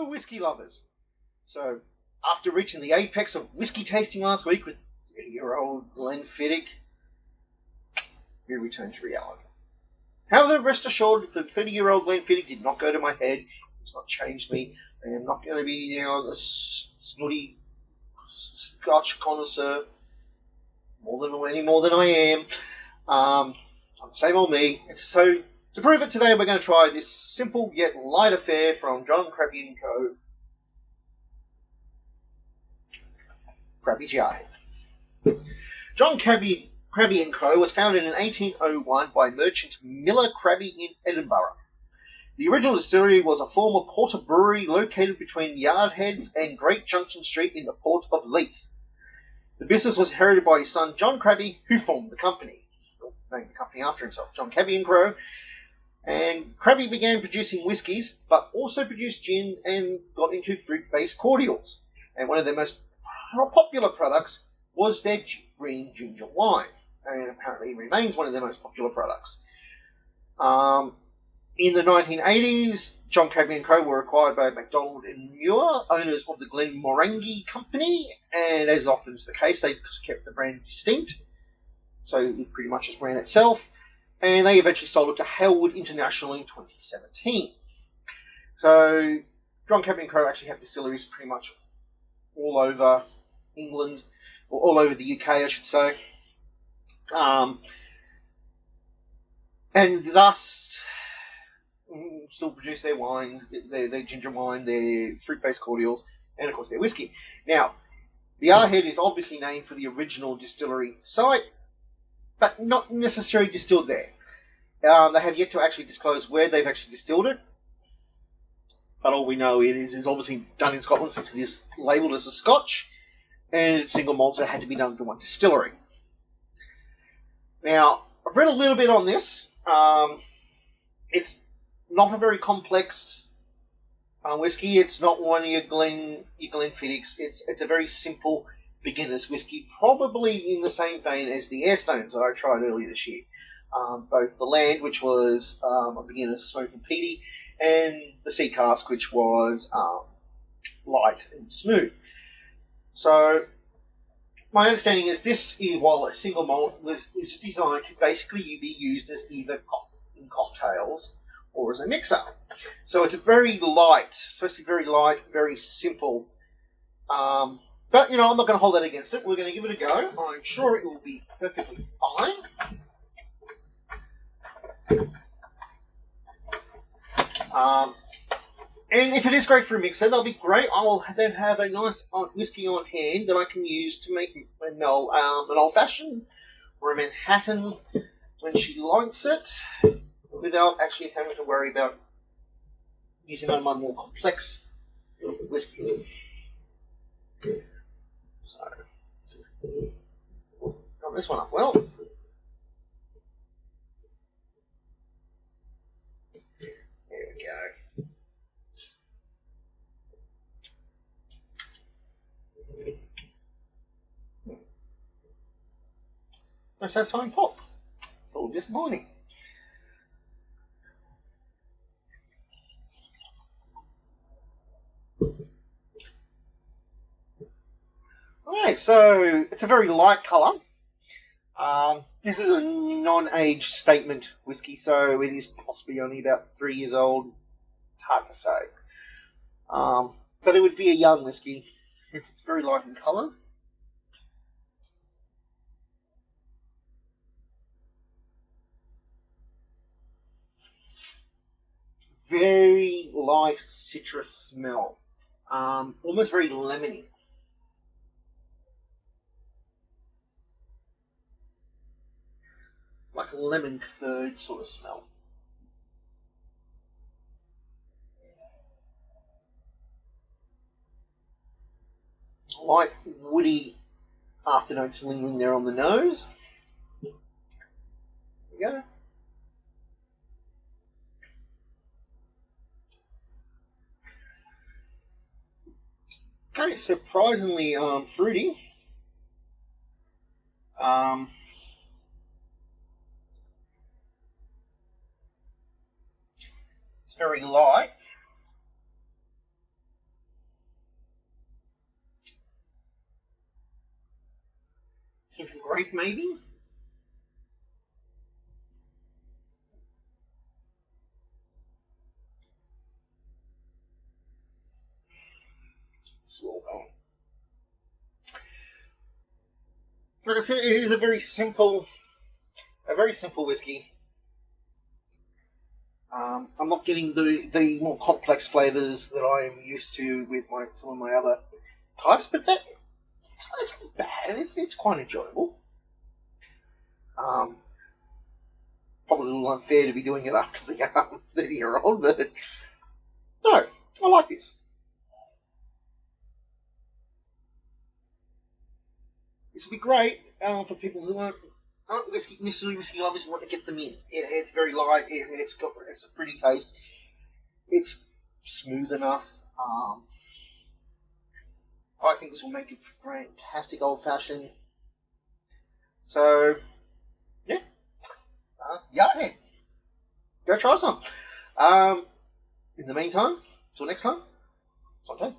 Hello, whiskey lovers. So, after reaching the apex of whiskey tasting last week with 30-year-old Glenfiddich, we return to reality. However, rest assured, the 30-year-old Glenfiddich did not go to my head. It's not changed me. I am not going to be now the snooty scotch connoisseur any more than I am. I'm the same old me. So, to prove it today, we're going to try this simple yet light affair from John Crabbies & Co. Crabbies Yardhead. John Crabbies & Co. was founded in 1801 by merchant Miller Crabby in Edinburgh. The original distillery was a former porter brewery located between Yardheads and Great Junction Street in the port of Leith. The business was inherited by his son John Crabby, who formed the company. Named the company after himself, John Crabbies & Co. And Crabby began producing whiskies, but also produced gin and got into fruit-based cordials. And one of their most popular products was their green ginger wine, and apparently remains one of their most popular products. In the 1980s, John Crabbies & Co. were acquired by MacDonald and Muir, owners of the Glenmorangie Company, and as often is the case, they kept the brand distinct, so it pretty much just ran itself, and they eventually sold it to Halewood International in 2017. So, John Crabbies & Co. actually have distilleries pretty much all over England, or all over the UK, I should say, and thus still produce their wine, their ginger wine, their fruit-based cordials, and of course their whiskey. Now, the Yardhead is obviously named for the original distillery site, but not necessarily distilled there. They have yet to actually disclose where they've actually distilled it, but all we know is it's obviously done in Scotland since it is labelled as a scotch, and it's single malt, so it had to be done for one distillery. Now, I've read a little bit on this. It's not a very complex whiskey. It's not one of your Glenfiddichs. It's a very simple beginner's whiskey, probably in the same vein as the Airstones that I tried earlier this year. Both the Land, which was a beginner's smoky peaty, and the Sea Cask, which was light and smooth. So, my understanding is this, while a single malt is designed to basically be used as either in cocktails or as a mixer. So it's a very light, supposed to be very light, very simple. But, I'm not going to hold that against it. We're going to give it a go. I'm sure it will be perfectly fine. And if it is great for a mixer, that'll be great. I'll then have a nice whiskey on hand that I can use to make an old-fashioned or a Manhattan when she likes it, without actually having to worry about using one of my more complex whiskies. So, got this one up well. There we go. No satisfying pop. It's all disappointing. Alright, so it's a very light colour. This is a non-age statement whiskey, so it is possibly only about 3 years old. It's hard to say. But it would be a young whiskey. It's very light in colour. Very light citrus smell. Almost very lemony. Like a lemon curd sort of smell. Light woody afternotes lingering there on the nose. There we go. Okay, surprisingly fruity. It's very light. grape, maybe. Small bang. Like I said, it is a very simple whiskey. I'm not getting the more complex flavors that I am used to with some of my other types, but it's not bad. It's quite enjoyable. Um, Probably a little unfair to be doing it after the 30-year-old, but no, I like this. This would be great for people who aren't necessarily whiskey lovers. Want to get them in. It's very light. It's a pretty taste. It's smooth enough. I think this will make it fantastic old fashioned. So yeah, Yardhead, go try some. In the meantime, till next time, it's okay.